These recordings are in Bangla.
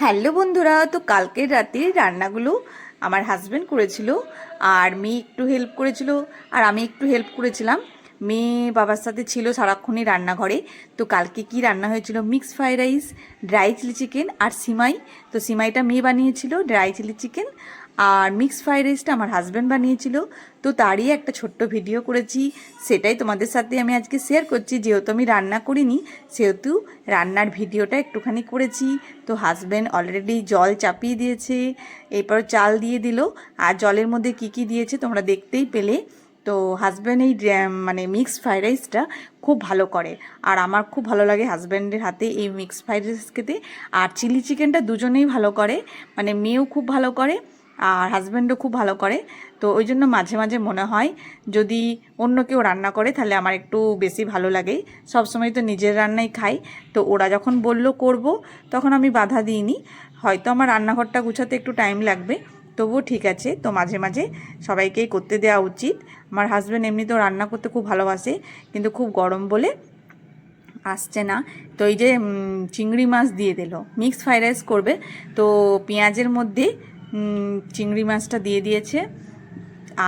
হ্যালো বন্ধুরা, তো কালকের রাতের রান্নাগুলো আমার হাজব্যান্ড করেছিল আর মেয়ে একটু হেল্প করেছিল আর আমি একটু হেল্প করেছিলাম। মেয়ে বাবার সাথে ছিল সারাক্ষণই রান্নাঘরে। তো কালকে কি রান্না হয়েছিল, mix fried rice, dry chilli chicken আর সিমাই। তো সিমাইটা মেয়ে বানিয়েছিল, ড্রাই চিলি চিকেন আর মিক্স ফ্রাইড রাইসটা আমার হাজব্যান্ড বানিয়েছিল। তো তারই একটা ছোট্ট ভিডিও করেছি, সেটাই তোমাদের সাথে আমি আজকে শেয়ার করছি। যেহেতু আমি রান্না করিনি সেহেতু রান্নার ভিডিওটা একটুখানি করেছি। তো হাজব্যান্ড অলরেডি জল চাপিয়ে দিয়েছে, এরপর চাল দিয়ে দিল। আর জলের মধ্যে কি কি দিয়েছে তোমরা দেখতেই পেলে। তো হাজব্যান্ড এই মানে মিক্সড ফ্রাইড রাইসটা খুব ভালো করে আর আমার খুব ভালো লাগে হাজব্যান্ডের হাতে এই মিক্সড ফ্রাইড রাইস খেতে। আর চিলি চিকেনটা দুজনেই ভালো করে, মানে মেয়েও খুব ভালো করে আর হাজব্যান্ডও খুব ভালো করে। তো ওই জন্য মাঝে মাঝে মনে হয় যদি অন্য কেউ রান্না করে তাহলে আমার একটু বেশি ভালো লাগে। সবসময় তো নিজের রান্নাই খাই। তো ওরা যখন বলল করব তখন আমি বাধা দিইনি। হয়তো আমার রান্নাঘরটা গুছাতে একটু টাইম লাগবে, তবুও ঠিক আছে। তো মাঝে মাঝে সবাইকেই করতে দেওয়া উচিত। আমার হাজব্যান্ড এমনিতেও রান্না করতে খুব ভালোবাসে, কিন্তু খুব গরম বলে আসছে না। তো এই যে চিংড়ি মাছ দিয়ে দিল, মিক্স ফ্রাইড রাইস করবে তো পেঁয়াজের মধ্যে চিংড়ি মাছটা দিয়ে দিয়েছে।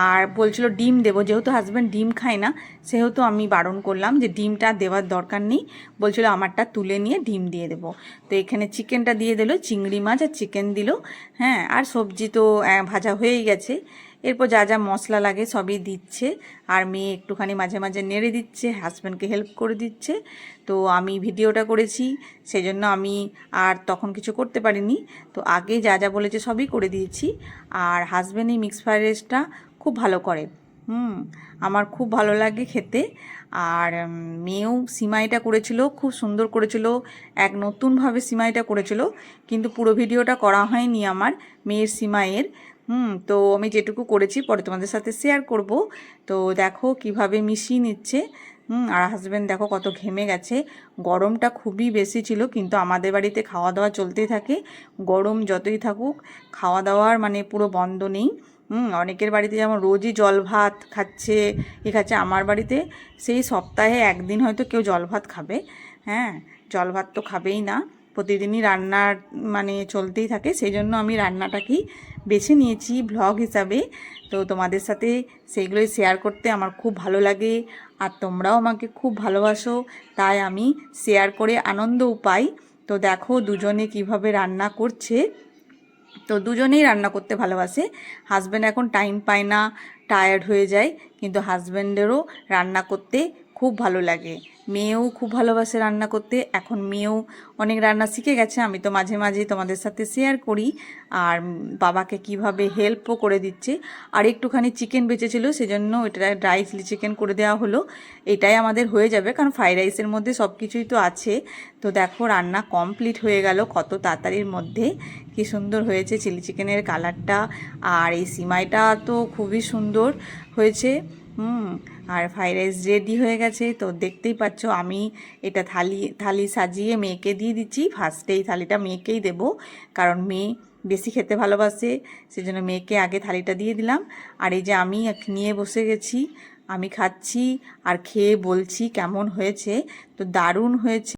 আর বলছিল ডিম দেবো, যেহেতু হাজব্যান্ড ডিম খায় না সেহেতু আমি বারণ করলাম যে ডিমটা দেওয়ার দরকার নেই। বলছিল আমারটা তুলে নিয়ে ডিম দিয়ে দেবো। তো এখানে চিকেনটা দিয়ে দিল, চিংড়ি মাছ আর চিকেন দিল। হ্যাঁ, আর সবজি তো ভাজা হয়েই গেছে। এরপর যা যা মশলা লাগে সবই দিচ্ছে আর মেয়ে একটুখানি মাঝে মাঝে নেড়ে দিচ্ছে, হাজব্যান্ডকে হেল্প করে দিচ্ছে। তো আমি ভিডিওটা করেছি সেজন্য আমি আর তখন কিছু করতে পারিনি। তো আগে যা যা বলেছে সবই করে দিয়েছি। আর হাজব্যান্ড এই মিক্স ফ্রাইড রাইসটা খুব ভালো করে, আমার খুব ভালো লাগে খেতে। আর মেয়েও সিমাইটা করেছিল, খুব সুন্দর করেছিল, এক নতুনভাবে সিমাইটা করেছিল। কিন্তু পুরো ভিডিওটা করা হয়নি আমার মেয়ের সিমাইয়ের। তো আমি যেটুকু করেছি পরে তোমাদের সাথে শেয়ার করব। তো দেখো কিভাবে মিশিয়ে নিচ্ছে। আর হাজব্যান্ড দেখো কত ঘেমে গেছে। গরমটা খুবই বেশি ছিল, কিন্তু আমাদের বাড়িতে খাওয়া দাওয়া চলতেই থাকে। গরম যতই থাকুক খাওয়া দাওয়ার মানে পুরো বন্ধ নেই। অনেকের বাড়িতে যেমন রোজই জল ভাত খাচ্ছে খাচ্ছে, আমার বাড়িতে সেই সপ্তাহে একদিন হয়তো কেউ জল ভাত খাবে। হ্যাঁ, জল ভাত তো খাবেই না, প্রতিদিনই রান্নার মানে চলতেই থাকে। সেই জন্য আমি রান্নাটাকেই বেছে নিয়েছি ভ্লগ হিসাবে। তো তোমাদের সাথে সেইগুলোই শেয়ার করতে আমার খুব ভালো লাগে আর তোমরাও আমাকে খুব ভালোবাসো, তাই আমি শেয়ার করে আনন্দও পাই। তো দেখো দুজনে কিভাবে রান্না করছে। তো দুজনেই রান্না করতে ভালোবাসে। হাজব্যান্ড এখন টাইম পায় না, টায়ার্ড হয়ে যায়, কিন্তু হাজব্যান্ডেরও রান্না করতে খুব ভালো লাগে। মেয়েও খুব ভালোবাসে রান্না করতে, এখন মেয়েও অনেক রান্না শিখে গেছে। আমি তো মাঝে মাঝে তোমাদের সাথে শেয়ার করি। আর বাবাকে কিভাবে হেল্পও করে দিচ্ছে। আর একটুখানি চিকেন বেঁচেছিল সেজন্য এটা ড্রাই চিলি চিকেন করে দেওয়া হলো। এটাই আমাদের হয়ে যাবে, কারণ ফ্রাইড রাইসের মধ্যে সব কিছুই তো আছে। তো দেখো রান্না কমপ্লিট হয়ে গেল কত তাড়াতাড়ির মধ্যে। কি সুন্দর হয়েছে চিলি চিকেনের কালারটা, আর এই সিমাইটা তো খুবই সুন্দর হয়েছে। আর ফ্রাইড রাইস রেডি হয়ে গেছে। তো দেখতেই পাচ্ছ আমি এটা থালি সাজিয়ে মেয়েকে দিয়ে দিচ্ছি। ফার্স্টে এই থালিটা মেয়েকেই দেব, কারণ মেয়ে বেশি খেতে ভালোবাসে, সেজন্য মেয়েকে আগে থালিটা দিয়ে দিলাম। আর এই যে আমি নিয়ে বসে গেছি, আমি খাচ্ছি আর খেয়ে বলছি কেমন হয়েছে। তো দারুণ হয়েছে।